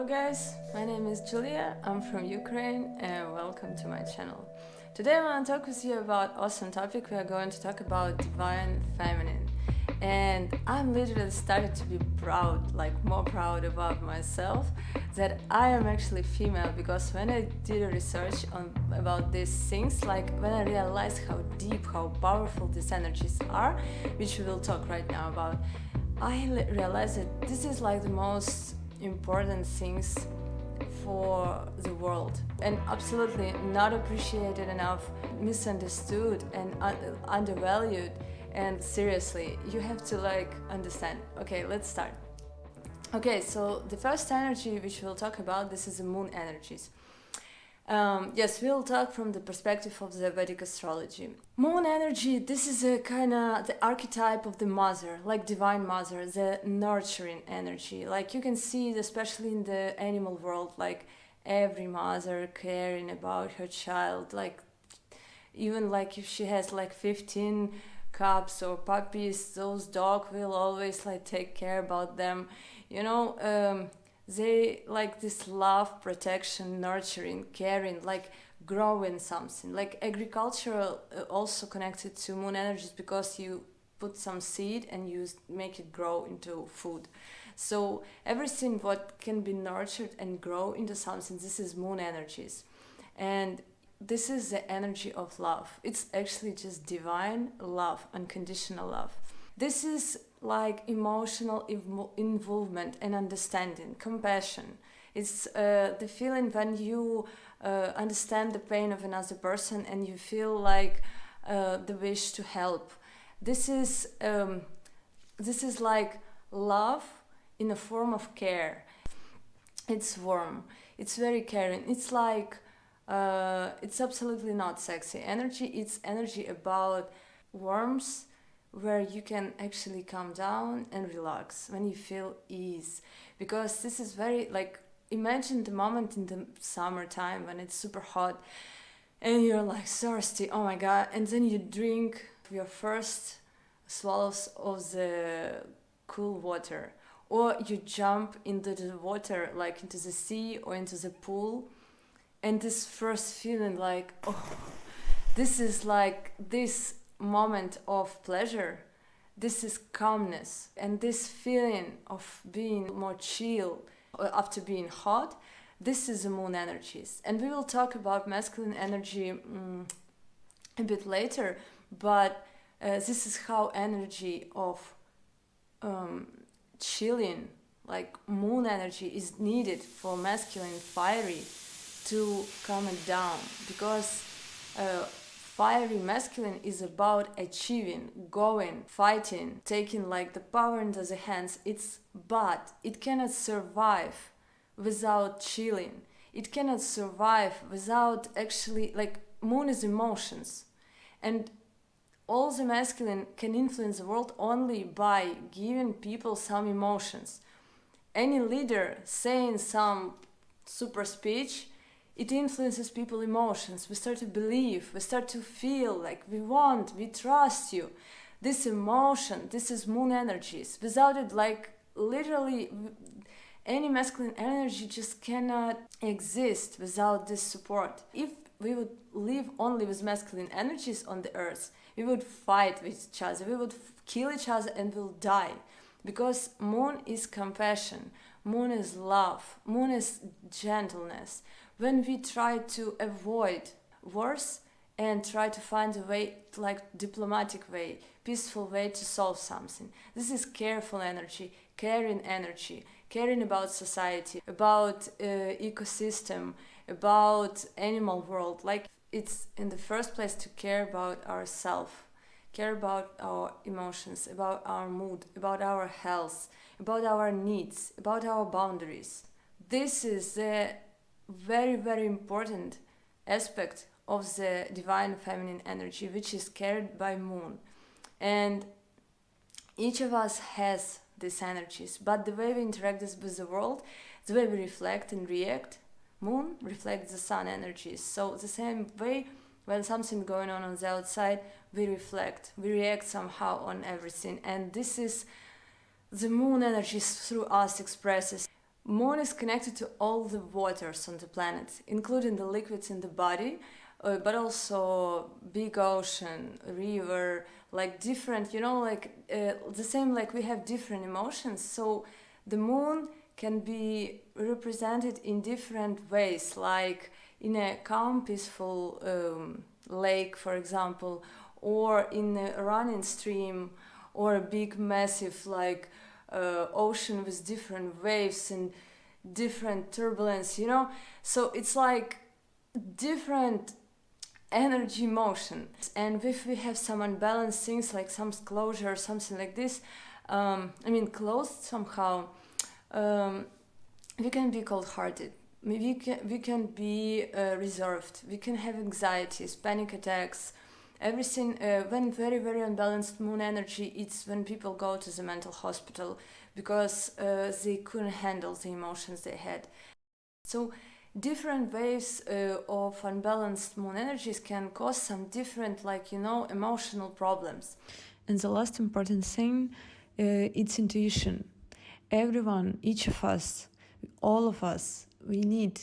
Hello guys, my name is Julia, I'm from Ukraine and welcome to my channel. Today I want to talk with you about awesome topic. We are going to talk about Divine Feminine. And I'm literally started to be proud, like more proud about myself that I am actually female, because when I did a research about these things, like when I realized how deep, how powerful these energies are, which we will talk right now about, I realized that this is like the most important things for the world and absolutely not appreciated enough, misunderstood and undervalued. And seriously, you have to understand. Okay, let's start. Okay, so the first energy which we'll talk about, this is the moon energies. Yes, we'll talk from the perspective of the Vedic astrology. Moon energy, this is a kind of the archetype of the mother, like divine mother, the nurturing energy. Like you can see it especially in the animal world, like every mother caring about her child, like even like if she has like 15 cubs or puppies, those dogs will always like take care about them, you know. They like this love, protection, nurturing, caring, like growing something. Like agricultural also connected to moon energies, because you put some seed and you make it grow into food. So everything what can be nurtured and grow into something, this is moon energies. And this is the energy of love. It's actually just divine love, unconditional love. This is like emotional involvement and understanding, compassion. It's the feeling when you understand the pain of another person and you feel like the wish to help. This is like love in a form of care. It's warm. It's very caring. It's like it's absolutely not sexy energy. It's energy about warmth, where you can actually calm down and relax when you feel ease. Because this is very like, imagine the moment in the summertime when it's super hot and you're like thirsty, oh my god, and then you drink your first swallows of the cool water, or you jump into the water, like into the sea or into the pool, and this first feeling like, oh, this is like this moment of pleasure, this is calmness, and this feeling of being more chill after being hot, this is the moon energies. And we will talk about masculine energy a bit later, but this is how energy of chilling, like moon energy, is needed for masculine fiery to calm it down. Because fiery masculine is about achieving, going, fighting, taking like the power into the hands. But it cannot survive without chilling. It cannot survive without actually, like, moon is emotions. And all the masculine can influence the world only by giving people some emotions. Any leader saying some super speech, it influences people's emotions. We start to believe, we start to feel like we trust you. This emotion, this is moon energies. Without it, like literally, any masculine energy just cannot exist without this support. If we would live only with masculine energies on the earth, we would fight with each other, we would kill each other and we'll die. Because moon is compassion, moon is love, moon is gentleness. When we try to avoid wars and try to find a way, like diplomatic way, peaceful way to solve something, this is careful energy, caring about society, about ecosystem, about animal world. Like, it's in the first place to care about ourselves, care about our emotions, about our mood, about our health, about our needs, about our boundaries. This is the very, very important aspect of the divine feminine energy, which is carried by moon. And each of us has these energies, but the way we interact with the world, the way we reflect and react, moon reflects the sun energies. So the same way, when something going on the outside, we reflect, we react somehow on everything. And this is the moon energies through us expresses. Moon is connected to all the waters on the planet, including the liquids in the body, but also big ocean, river, like different, the same, like we have different emotions. So the moon can be represented in different ways, like in a calm, peaceful lake, for example, or in a running stream, or a big, massive, like ocean with different waves and different turbulence, So it's like different energy motion. And if we have some unbalanced things, like some closure or something like this, closed somehow, we can be cold-hearted. We can be reserved. We can have anxieties, panic attacks, everything. When very, very unbalanced moon energy, it's when people go to the mental hospital because they couldn't handle the emotions they had. So different waves of unbalanced moon energies can cause some different, emotional problems. And the last important thing, it's intuition. Everyone, each of us, all of us, we need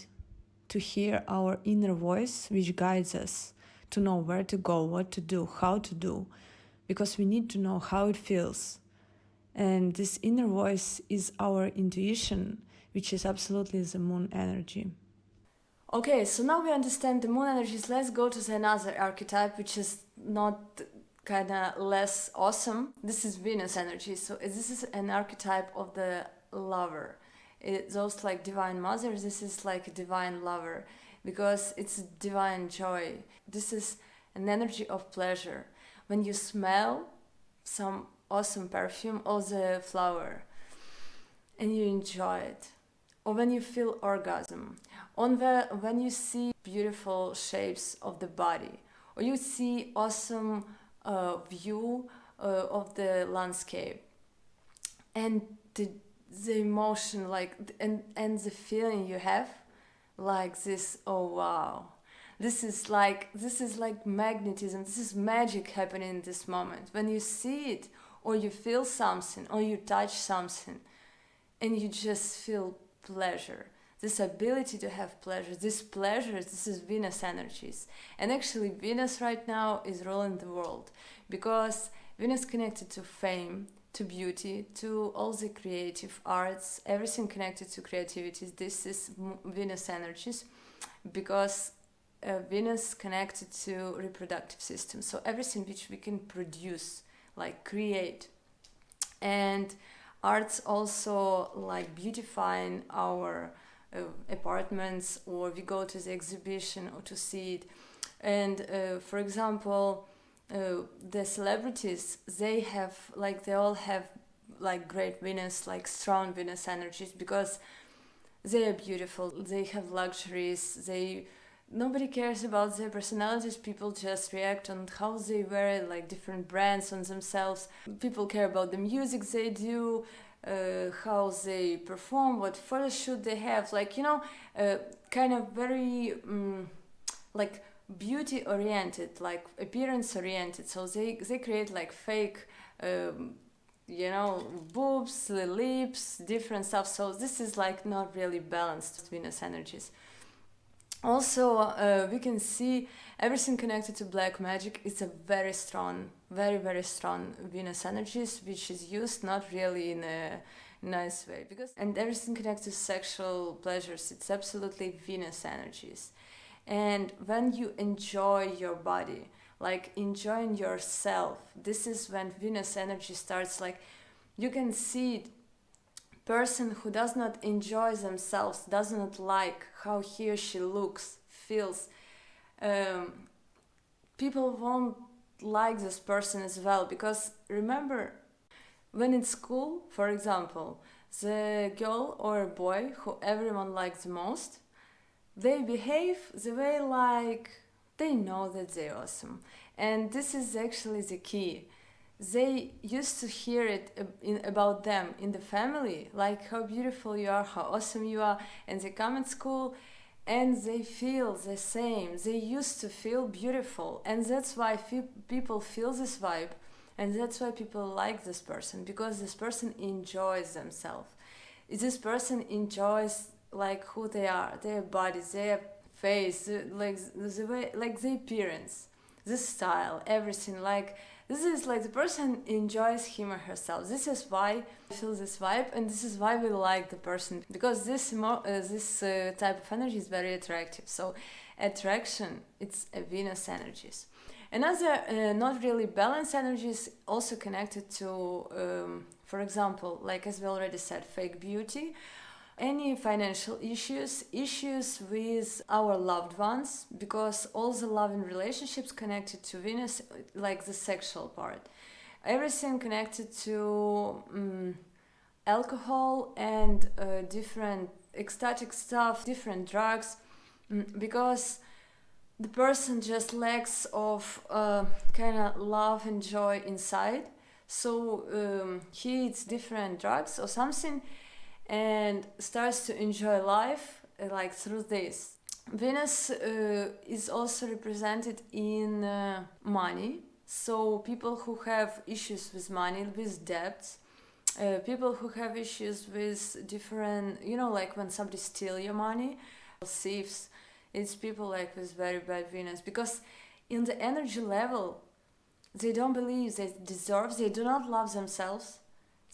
to hear our inner voice, which guides us to know where to go, what to do, how to do, because we need to know how it feels. And this inner voice is our intuition, which is absolutely the moon energy. Okay, so now we understand the moon energies. Let's go to the another archetype, which is not kind of less awesome. This is Venus energy. So this is an archetype of the lover. Those like divine mother, this is like a divine lover, because it's divine joy. This is an energy of pleasure. When you smell some awesome perfume or the flower and you enjoy it, or when you feel orgasm, when you see beautiful shapes of the body, or you see awesome view of the landscape, and the emotion, and the feeling you have, like this, oh wow, this is like magnetism, this is magic happening in this moment. When you see it, or you feel something, or you touch something, and you just feel pleasure, this ability to have pleasure, this is Venus energies. And actually Venus right now is ruling the world, because Venus connected to fame, to beauty, to all the creative arts, everything connected to creativity. This is Venus energies, because Venus connected to reproductive system, so everything which we can produce, like create. And arts also, like beautifying our apartments, or we go to the exhibition or to see it. And for example, the celebrities, they all have like great Venus, like strong Venus energies, because they are beautiful, they have luxuries, nobody cares about their personalities, people just react on how they wear, like different brands on themselves. People care about the music they do, how they perform, what photo shoot they have, kind of very like beauty oriented, like appearance oriented. So they create like fake boobs, lips, different stuff. So this is like not really balanced Venus energies. Also, we can see everything connected to black magic. It's a very strong, very, very strong Venus energies, which is used not really in a nice way. And everything connected to sexual pleasures, it's absolutely Venus energies. And when you enjoy your body, like enjoying yourself, this is when Venus energy starts. Like you can see it. Person who does not enjoy themselves, does not like how he or she looks, feels, people won't like this person as well. Because remember, when in school, for example, the girl or boy who everyone likes the most, they behave the way like they know that they're awesome. And this is actually the key. They used to hear it about them in the family, like how beautiful you are, how awesome you are, and they come at school and they feel the same. They used to feel beautiful, and that's why people feel this vibe, and that's why people like this person, because this person enjoys themselves. This person enjoys like who they are, their bodies, their face, like the way, like the appearance, the style, everything. Like this is like the person enjoys him or herself. This is why I feel this vibe, and this is why we like the person, because this type of energy is very attractive. So attraction, it's a Venus energies. Another not really balanced energies also connected to, for example, like as we already said, fake beauty, any financial issues with our loved ones, because all the love in relationships connected to Venus, like the sexual part, everything connected to alcohol and different ecstatic stuff, different drugs, because the person just lacks of kind of love and joy inside. So he eats different drugs or something and starts to enjoy life like through this. Venus is also represented in money. So people who have issues with money, with debts, people who have issues with different, like when somebody steals your money, thieves, it's people like with very bad Venus, because in the energy level, they don't believe they deserve, they do not love themselves,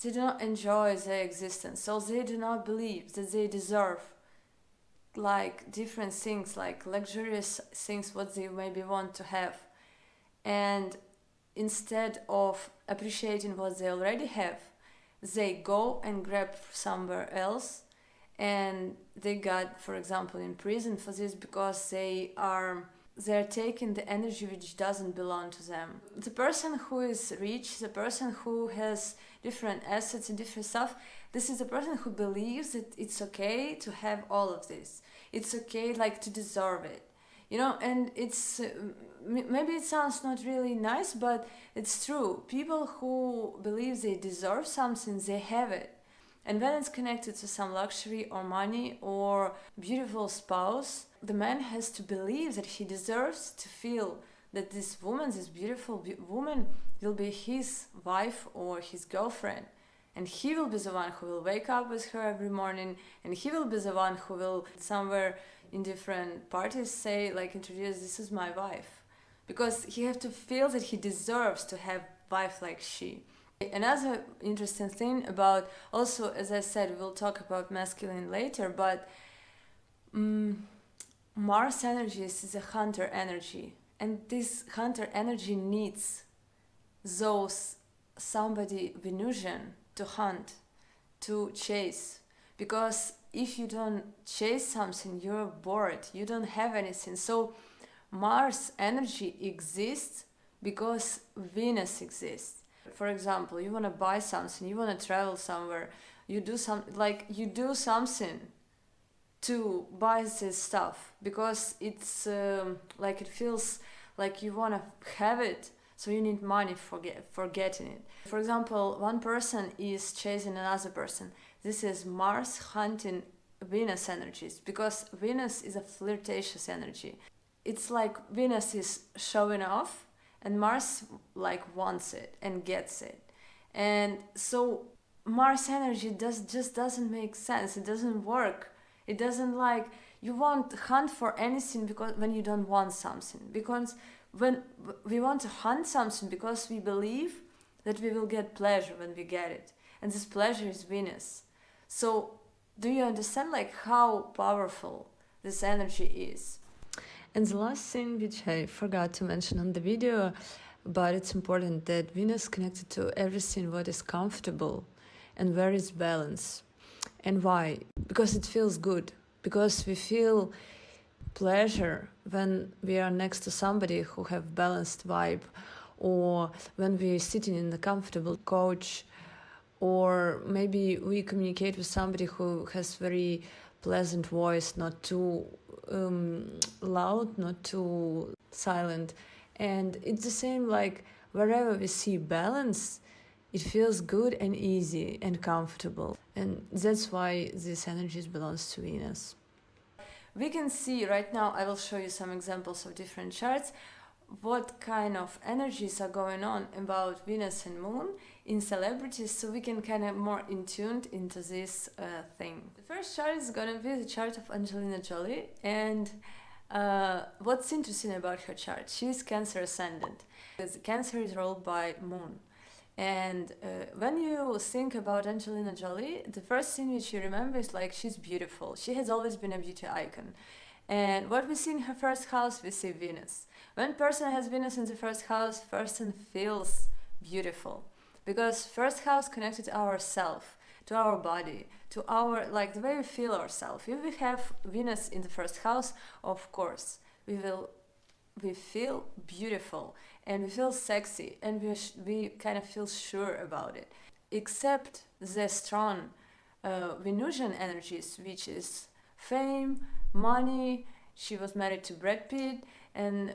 they do not enjoy their existence, so they do not believe that they deserve like different things, like luxurious things, what they maybe want to have. And instead of appreciating what they already have, they go and grab somewhere else, and they got, for example, in prison for this, because they're taking the energy which doesn't belong to them. The person who is rich, the person who has different assets and different stuff, this is the person who believes that it's okay to have all of this. It's okay, like, to deserve it. And it's maybe it sounds not really nice, but it's true. People who believe they deserve something, they have it. And when it's connected to some luxury or money or beautiful spouse, the man has to believe that he deserves to feel that this woman, this beautiful woman, will be his wife or his girlfriend. And he will be the one who will wake up with her every morning, and he will be the one who will somewhere in different parties say, like, introduce, this is my wife. Because he has to feel that he deserves to have a wife like she. Another interesting thing about, also, as I said, we'll talk about masculine later, but Mars energy is a hunter energy, and this hunter energy needs somebody Venusian to hunt, to chase, because if you don't chase something, you're bored, you don't have anything. So Mars energy exists because Venus exists. For example, you want to buy something, you want to travel somewhere, you do something to buy this stuff, because it's like it feels like you want to have it, so you need money for getting it. For example, one person is chasing another person. This is Mars hunting Venus energies, because Venus is a flirtatious energy. It's like Venus is showing off, and Mars like wants it and gets it. And so Mars energy just doesn't make sense. It doesn't work. It doesn't, like, you won't hunt for anything because when you don't want something. Because when we want to hunt something, because we believe that we will get pleasure when we get it. And this pleasure is Venus. So do you understand, like, how powerful this energy is? And the last thing, which I forgot to mention on the video, but it's important, that Venus is connected to everything what is comfortable and where is balance. And why? Because it feels good. Because we feel pleasure when we are next to somebody who have balanced vibe, or when we're sitting in a comfortable couch, or maybe we communicate with somebody who has very pleasant voice, not too loud, not too silent. And it's the same, like, wherever we see balance, it feels good and easy and comfortable. And that's why this energy belongs to Venus. We can see right now, I will show you some examples of different charts, what kind of energies are going on about Venus and Moon in celebrities, so we can kind of more in tuned into this thing. The first chart is gonna be the chart of Angelina Jolie, and what's interesting about her chart, she's Cancer ascendant, because Cancer is ruled by Moon. And when you think about Angelina Jolie, the first thing which you remember is like she's beautiful. She has always been a beauty icon. And what we see in her first house, we see Venus. When person has Venus in the first house, person feels beautiful. Because first house connected to ourself, to our body, to our, like the way we feel ourselves. If we have Venus in the first house, of course, we feel beautiful and we feel sexy and we kind of feel sure about it. Except the strong Venusian energies, which is fame, money. She was married to Brad Pitt, and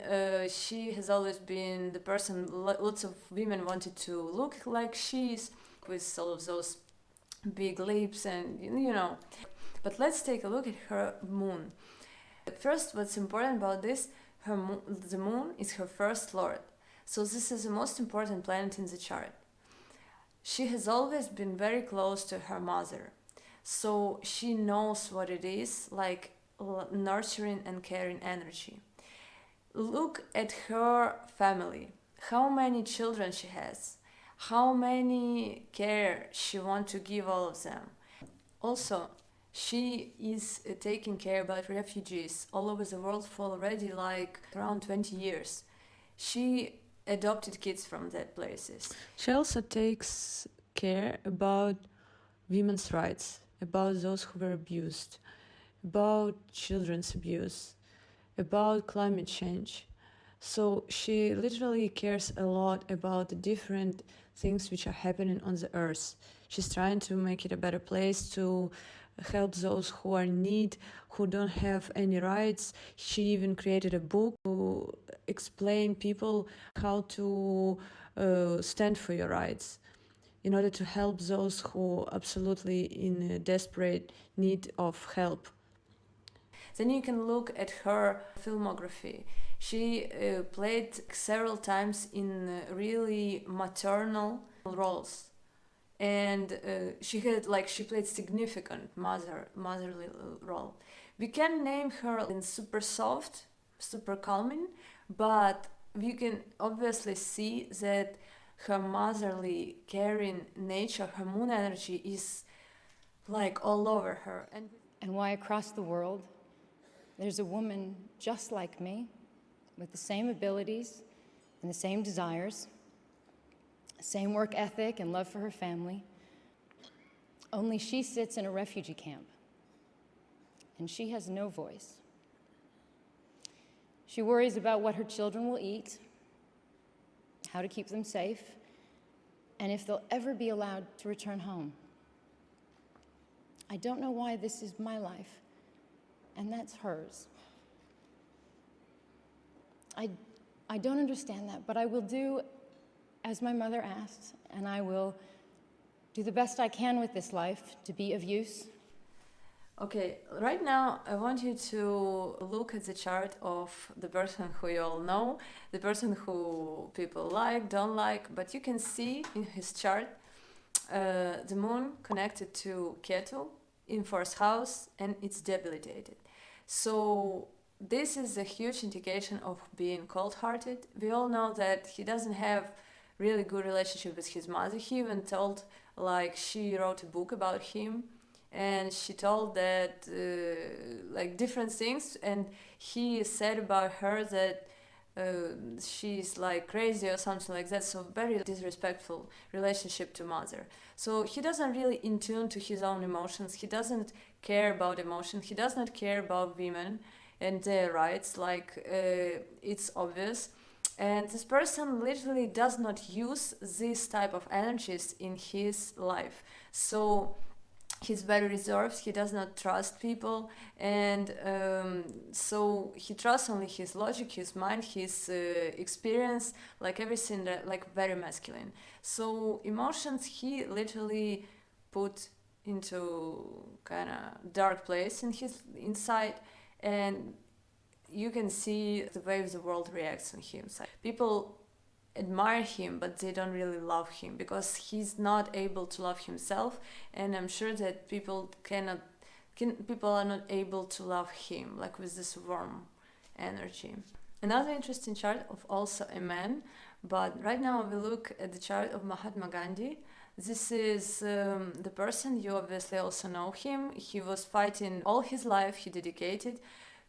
she has always been the person lots of women wanted to look like she's, with all of those big lips and you know. But let's take a look at her moon. First, what's important about this, the moon is her first lord. So this is the most important planet in the chart. She has always been very close to her mother. So she knows what it is, like nurturing and caring energy. Look at her family, how many children she has, how many care she wants to give all of them. Also, she is taking care about refugees all over the world for already like around 20 years. She adopted kids from that places. She also takes care about women's rights, about those who were abused, about children's abuse, about climate change. So she literally cares a lot about the different things which are happening on the earth. She's trying to make it a better place, to help those who are in need, who don't have any rights. She even created a book to explain people how to stand for your rights, in order to help those who are absolutely in a desperate need of help. Then you can look at her filmography. She played several times in really maternal roles. And she played significant motherly role. We can name her in super soft, super calming, but we can obviously see that her motherly, caring nature, her moon energy is like all over her. And why across the world there's a woman just like me, with the same abilities and the same desires, same work ethic and love for her family, only she sits in a refugee camp, and she has no voice. She worries about what her children will eat, how to keep them safe, and if they'll ever be allowed to return home. I don't know why this is my life, and that's hers. I don't understand that, but I will do as my mother asked, and I will do the best I can with this life to be of use. Okay, right now I want you to look at the chart of the person who you all know, the person who people like, don't like, but you can see in his chart the moon connected to Ketu in fourth house, and it's debilitated. So this is a huge indication of being cold-hearted. We all know that he doesn't have really good relationship with his mother. He even told, like, she wrote a book about him, and she told that like different things, and he said about her that she's like crazy or something like that. So very disrespectful relationship to mother. So he doesn't really in tune to his own emotions. He doesn't care about emotion. He does not care about women and their rights, like it's obvious. And this person literally does not use this type of energies in his life. So he's very reserved, he does not trust people, and so he trusts only his logic, his mind, his experience, like everything that, like very masculine. So emotions he literally put into kind of dark place in his inside, and you can see the way the world reacts on him. So people admire him, but they don't really love him because he's not able to love himself, and I'm sure that people are not able to love him, like with this warm energy. Another interesting chart of also a man, but right now we look at the chart of Mahatma Gandhi. This is the person, you obviously also know him. He was fighting all his life, he dedicated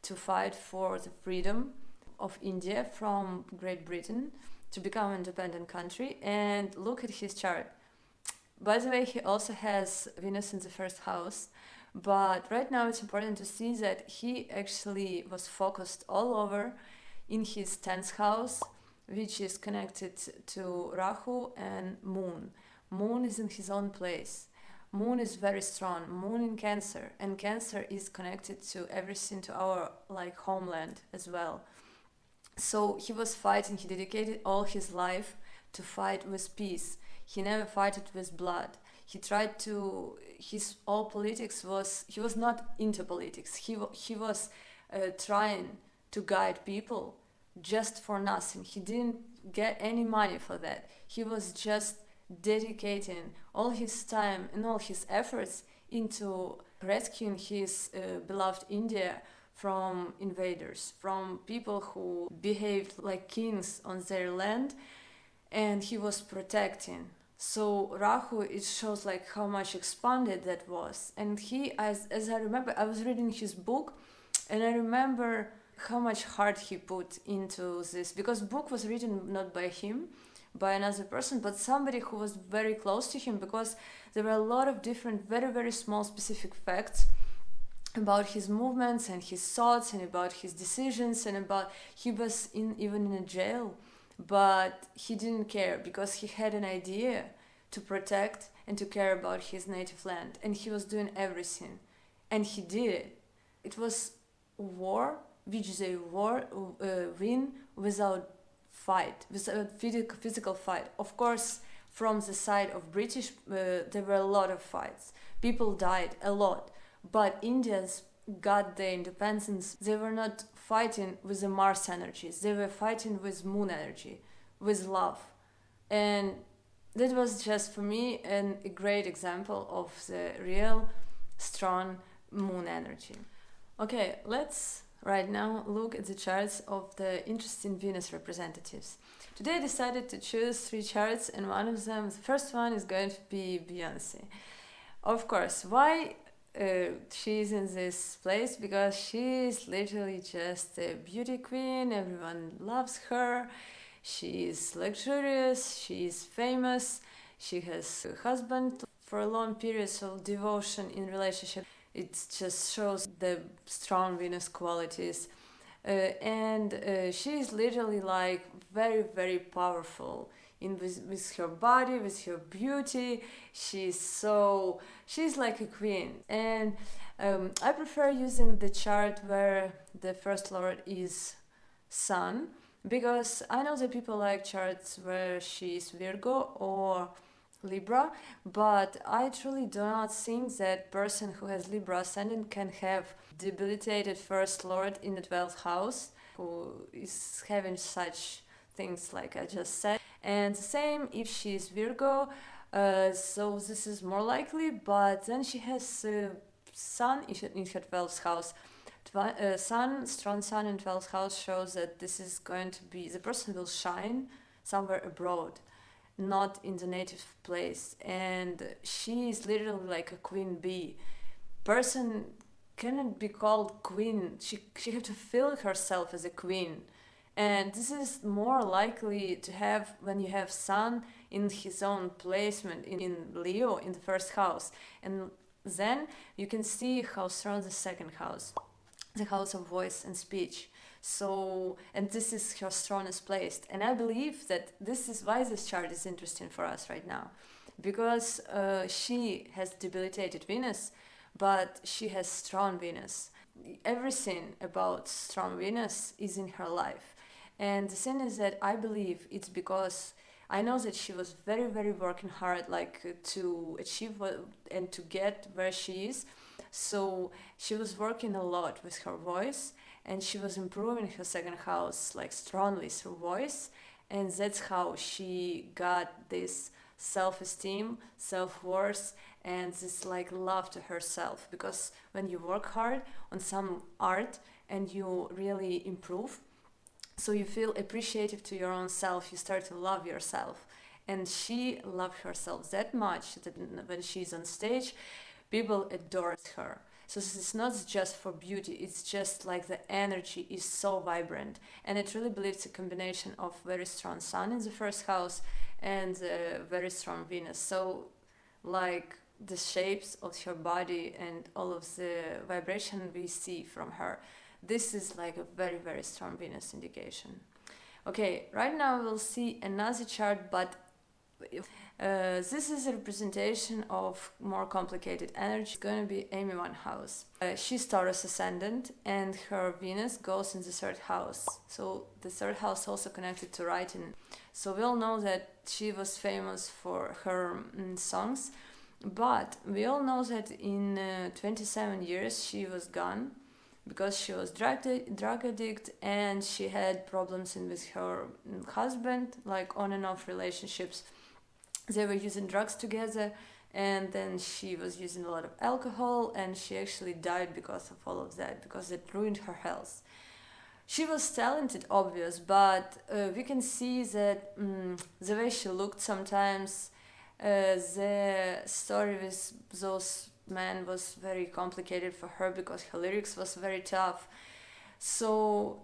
to fight for the freedom of India from Great Britain to become an independent country. And look at his chart. By the way, he also has Venus in the first house. But right now it's important to see that he actually was focused all over in his 10th house, which is connected to Rahu and Moon. Moon is in his own place. Moon is very strong. Moon in Cancer, and Cancer is connected to everything, to our like homeland as well. So he was fighting. He dedicated all his life to fight with peace. He never fought with blood. He tried to. His all politics was. He was not into politics. He was trying to guide people just for nothing. He didn't get any money for that. He was just dedicating all his time and all his efforts into rescuing his beloved India from invaders, from people who behaved like kings on their land, and he was protecting. So Rahu, it shows like how much expanded that was. And he, as I remember, I was reading his book, and I remember how much heart he put into this, because book was written not by him, by another person, but somebody who was very close to him, because there were a lot of different, very, very small specific facts about his movements and his thoughts and about his decisions, and about he was even in a jail, but he didn't care because he had an idea to protect and to care about his native land, and he was doing everything, and he did it. It was war which they win without fight, without physical fight. Of course, from the side of British, there were a lot of fights. People died a lot, but Indians got their independence. They were not fighting with the Mars energies. They were fighting with Moon energy, with love. And that was just for me a great example of the real strong Moon energy. Okay, let's right now look at the charts of the interesting Venus representatives. Today I decided to choose 3 charts, and one of them, the first one, is going to be Beyonce. Of course, why she's in this place? Because she is literally just a beauty queen. Everyone loves her. She is luxurious. She is famous. She has a husband for a long period of devotion in relationship. It just shows the strong Venus qualities. And she is literally like very, very powerful with her body, with her beauty. She's like a queen. And I prefer using the chart where the first lord is Sun, because I know that people like charts where she is Virgo or Libra, but I truly do not think that person who has Libra ascendant can have debilitated first lord in the 12th house who is having such things like I just said. And the same if she is Virgo, so this is more likely, but then she has Sun in her 12th house. Strong Sun in 12th house shows that this is going to be, the person will shine somewhere abroad, not in the native place. And she is literally like a queen bee. Person cannot be called queen. She have to feel herself as a queen. And this is more likely to have when you have Sun in his own placement in Leo in the first house. And then you can see how strong the second house, the house of voice and speech. So, and this is her strongest place. And I believe that this is why this chart is interesting for us right now. Because she has debilitated Venus, but she has strong Venus. Everything about strong Venus is in her life. And the thing is that I believe it's because I know that she was very, very working hard, like to achieve and to get where she is. So she was working a lot with her voice, and she was improving her second house like strongly through voice. and that's how she got this self-esteem, self-worth, and this like love to herself. Because when you work hard on some art and you really improve, so you feel appreciative to your own self, you start to love yourself. And she loved herself that much that when she's on stage, people adore her. So it's not just for beauty, it's just like the energy is so vibrant. And it really believes a combination of very strong sun in the first house and very strong Venus. So like the shapes of her body and all of the vibration we see from her, this is like a very, very strong Venus indication. Okay, right now we'll see another chart, but this is a representation of more complicated energy. It's going to be Amy Winehouse. She's Taurus ascendant, and her Venus goes in the third house. So the third house also connected to writing. So we all know that she was famous for her songs, but we all know that in 27 years she was gone because she was drug addict, and she had problems with her husband, like on and off relationships. They were using drugs together, and then she was using a lot of alcohol, and she actually died because of all of that, because it ruined her health. She was talented, obvious, but we can see that the way she looked sometimes, the story with those men was very complicated for her because her lyrics was very tough. So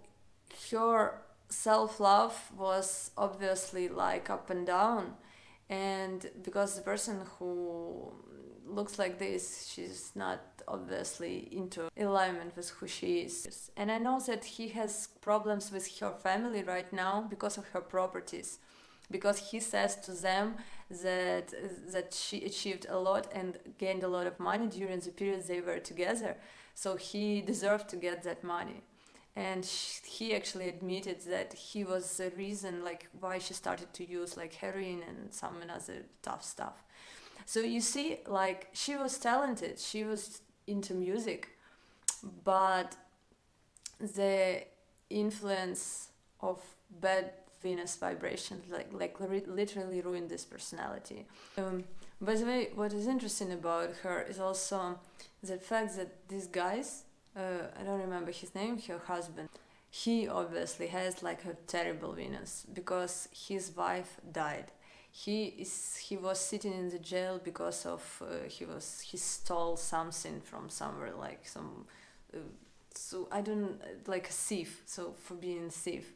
her self-love was obviously like up and down. And because the person who looks like this, she's not obviously into alignment with who she is. And I know that he has problems with her family right now because of her properties, because he says to them that she achieved a lot and gained a lot of money during the period they were together, so he deserved to get that money. And he actually admitted that he was the reason like why she started to use like heroin and some other tough stuff. So you see, like, she was talented, she was into music, but the influence of bad Venus vibrations literally ruined this personality. By the way, what is interesting about her is also the fact that these guys, I don't remember his name, her husband, he obviously has like a terrible Venus because his wife died. He was sitting in the jail because of he stole something from somewhere, like some so I don't like a thief, so for being a thief,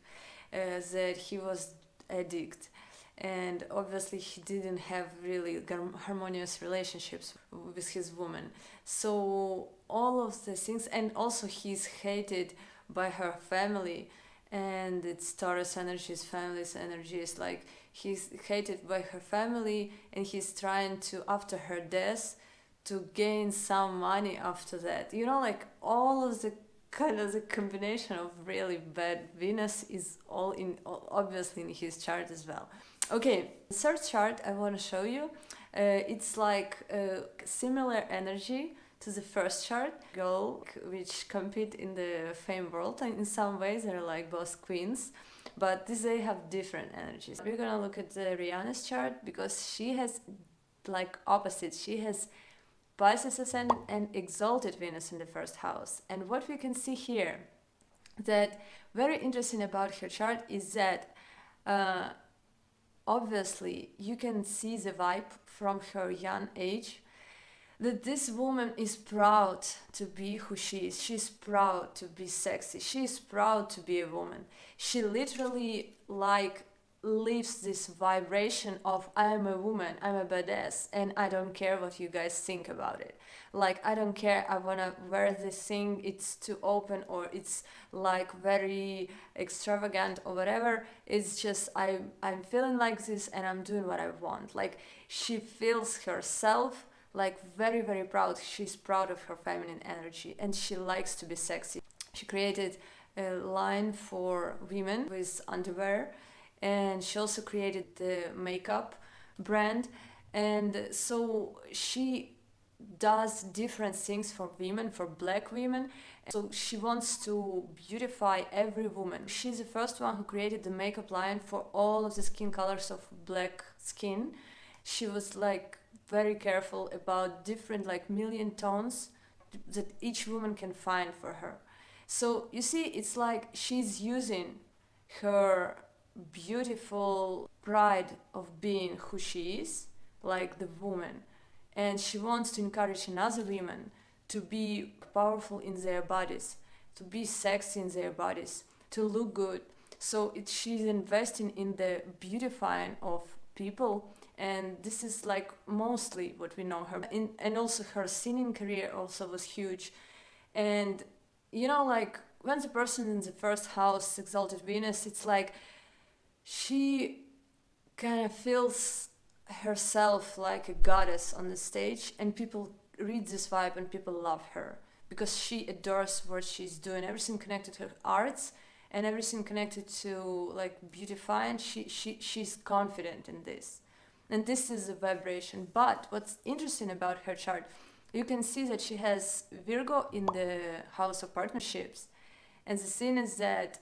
that he was addict, and obviously he didn't have really harmonious relationships with his woman. So all of the things, and also he's hated by her family, and it's Taurus energy, his family's energy is like he's hated by her family, and he's trying to, after her death, to gain some money after that. You know, like all of the kind of the combination of really bad Venus is obviously in his chart as well. Okay, the third chart I want to show you, it's like a similar energy to the first chart, girl, which compete in the fame world, and in some ways they're like both queens, but they have different energies. We're gonna look at Rihanna's chart because she has like opposites. She has Pisces ascendant and exalted Venus in the first house. And what we can see here, that very interesting about her chart is that obviously you can see the vibe from her young age, that this woman is proud to be who she is. She's proud to be sexy. She's proud to be a woman. She literally like lives this vibration of I am a woman, I'm a badass, and I don't care what you guys think about it. Like, I don't care, I wanna wear this thing, it's too open or it's like very extravagant or whatever. It's just I'm feeling like this and I'm doing what I want. Like, she feels herself like very, very proud. She's proud of her feminine energy and she likes to be sexy. She created a line for women with underwear, and she also created the makeup brand. And so she does different things for women, for black women. So she wants to beautify every woman. She's the first one who created the makeup line for all of the skin colors of black skin. She was like very careful about different like million tones that each woman can find for her. So you see, it's like she's using her beautiful pride of being who she is, like the woman, and she wants to encourage another women to be powerful in their bodies, to be sexy in their bodies, to look good. So she's investing in the beautifying of people, and this is like mostly what we know her. And also her singing career also was huge. And you know, like when the person in the first house, Exalted Venus, it's like she kind of feels herself like a goddess on the stage, and people read this vibe and people love her because she adores what she's doing, everything connected to her arts and everything connected to like beautifying. She's confident in this, and this is a vibration. But what's interesting about her chart, you can see that she has Virgo in the house of partnerships, and the thing is that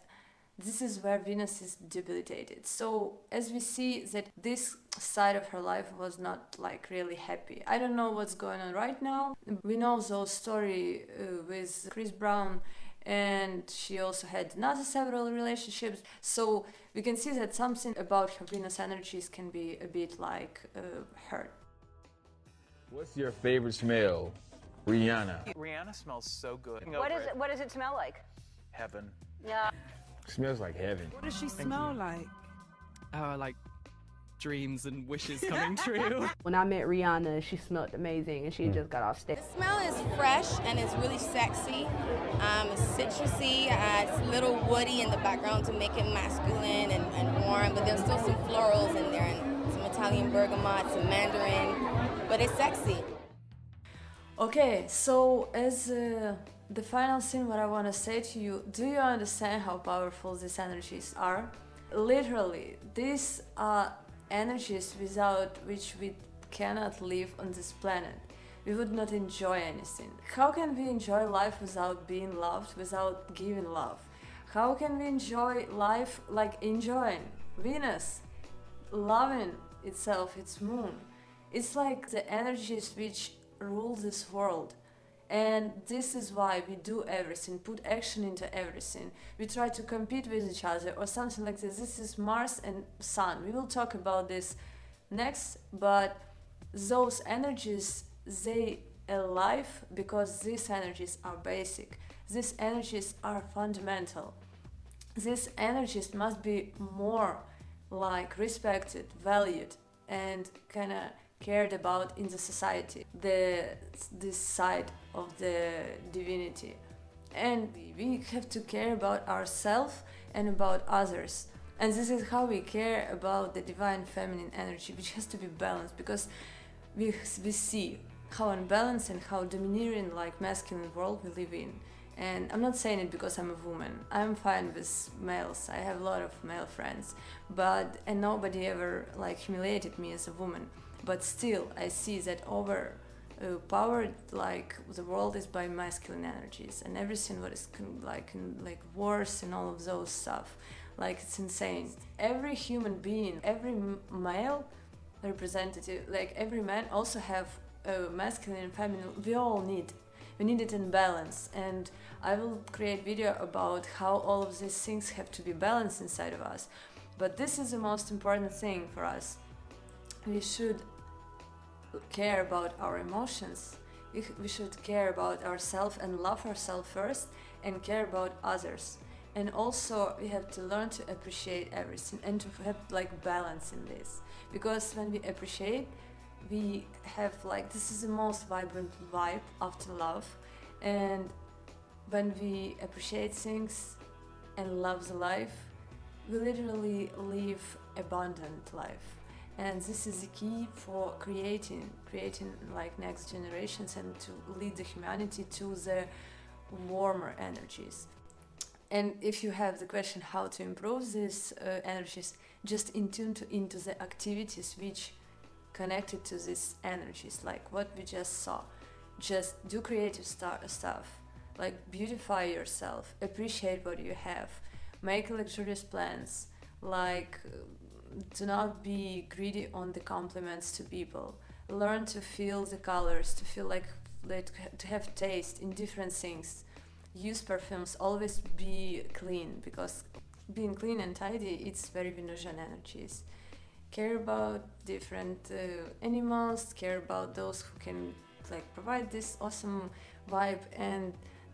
this is where Venus is debilitated. So as we see that this side of her life was not like really happy. I don't know what's going on right now. We know the story with Chris Brown, and she also had another several relationships. So we can see that something about her Venus energies can be a bit like hurt. What's your favorite smell? Rihanna. Rihanna smells so good. What does it smell like? Heaven. Yeah. Smells like heaven. What does she smell like? Like dreams and wishes coming true. When I met Rihanna, she smelled amazing, and she just got off stage. The smell is fresh and it's really sexy. It's citrusy, it's a little woody in the background to make it masculine and warm, but there's still some florals in there and some Italian bergamot, some mandarin, but it's sexy. Okay, so as the final thing what I want to say to you, do you understand how powerful these energies are? Literally, these are energies without which we cannot live on this planet. We would not enjoy anything. How can we enjoy life without being loved, without giving love? How can we enjoy life like enjoying Venus, loving itself, its moon? It's like the energies which rule this world. And this is why we do everything, put action into everything. We try to compete with each other or something like this. This is Mars and Sun. We will talk about this next, but those energies, they alive because these energies are basic. These energies are fundamental. These energies must be more like respected, valued, and kind of cared about in the society, this side of the divinity. And we have to care about ourselves and about others. And this is how we care about the divine feminine energy, which has to be balanced, because we see how unbalanced and how domineering like masculine world we live in. And I'm not saying it because I'm a woman. I'm fine with males. I have a lot of male friends, and nobody ever like humiliated me as a woman. But still, I see that overpowered like the world is by masculine energies, and everything what is like wars and all of those stuff, like it's insane. Every human being, every male representative, like every man also have masculine and feminine. We need it in balance, and I will create video about how all of these things have to be balanced inside of us. But this is the most important thing for us. We should care about our emotions. We should care about ourselves and love ourselves first, and care about others. And also we have to learn to appreciate everything and to have like balance in this, because when we appreciate, we have like, this is the most vibrant vibe after love. And when we appreciate things and love the life, we literally live abundant life. And this is the key for creating like next generations and to lead the humanity to the warmer energies. And if you have the question how to improve these energies, just into the activities which connected to these energies, like what we just saw. just do creative stuff, like beautify yourself, appreciate what you have, make luxurious plans, like do not be greedy on the compliments to people, learn to feel the colors, to feel like to have taste in different things, use perfumes, always be clean, because being clean and tidy, it's very Venusian energies. Care about different animals, care about those who can like provide this awesome vibe, and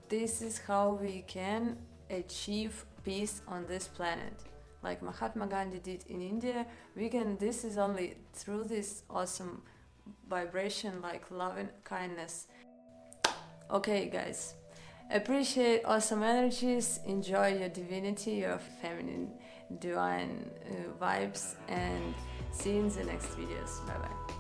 this is how we can achieve peace on this planet. Like Mahatma Gandhi did in India, this is only through this awesome vibration, like love and kindness. Okay guys, appreciate awesome energies, enjoy your divinity, your feminine divine vibes, and see you in the next videos. Bye bye.